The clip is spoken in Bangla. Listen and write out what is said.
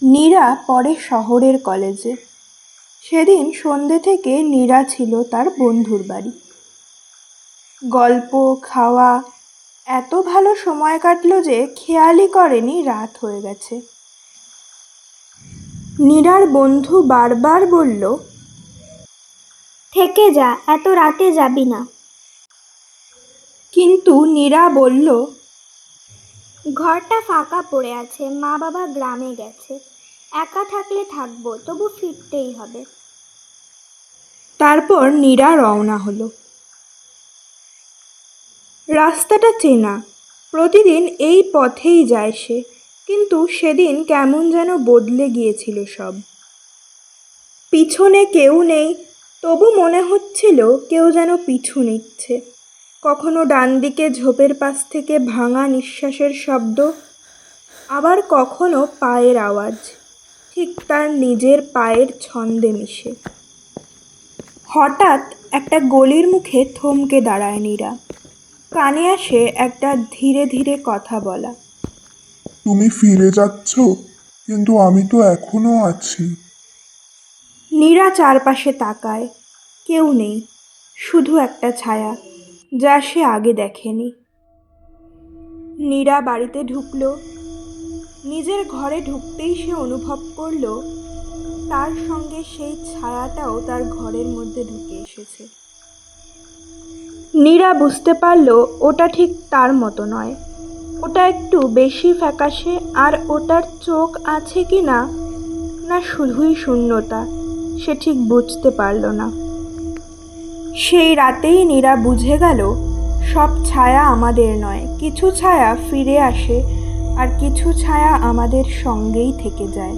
নীরা পড়ে শহরের কলেজে। সেদিন সন্ধ্যে থেকে নীরা ছিল তার বন্ধুর বাড়ি। গল্প, খাওয়া, এত ভালো সময় কাটল যে খেয়ালই করেনি রাত হয়ে গেছে। নীরার বন্ধু বারবার বলল, থেকে যা, এত রাতে যাবি না। কিন্তু নীরা বলল, ঘরটা ফাঁকা পড়ে আছে, মা বাবা গ্রামে গেছে, একা থাকলে থাকবো, তবু ফিরতেই হবে। তারপর নীরা রওনা হলো। রাস্তাটা চেনা, প্রতিদিন এই পথেই যায় সে, কিন্তু সেদিন কেমন যেন বদলে গিয়েছিল সব। পিছনে কেউ নেই, তবু মনে হচ্ছিল কেউ যেন পিছু নিচ্ছে। কখনো ডান দিকে ঝোপের পাশ থেকে ভাঙা নিঃশ্বাসের শব্দ, আবার কখনো পায়ের আওয়াজ, ঠিক তার নিজের পায়ের ছন্দে মিশে। হঠাৎ একটা গলির মুখে থমকে দাঁড়ায় নীরা। কানে আসে একটা ধীরে ধীরে কথা বলা, তুমি ফিরে যাচ্ছ, কিন্তু আমি তো এখনো আছি। নীরা চারপাশে তাকায়, কেউ নেই, শুধু একটা ছায়া যা সে আগে দেখেনি। নীরা বাড়িতে ঢুকলো। নিজের ঘরে ঢুকতেই সে অনুভব করলো তার সঙ্গে সেই ছায়াটাও তার ঘরের মধ্যে ঢুকে এসেছে। নীরা বুঝতে পারল ওটা ঠিক তার মতো নয়, ওটা একটু বেশি ফ্যাকাশে, আর ওটার চোখ আছে কি না, না শুধুই শূন্যতা, সে ঠিক বুঝতে পারল না। সেই রাতেই নীরা বুঝে গেল সব ছায়া আমাদের নয়, কিছু ছায়া ফিরে আসে আর কিছু ছায়া আমাদের সঙ্গেই থেকে যায়।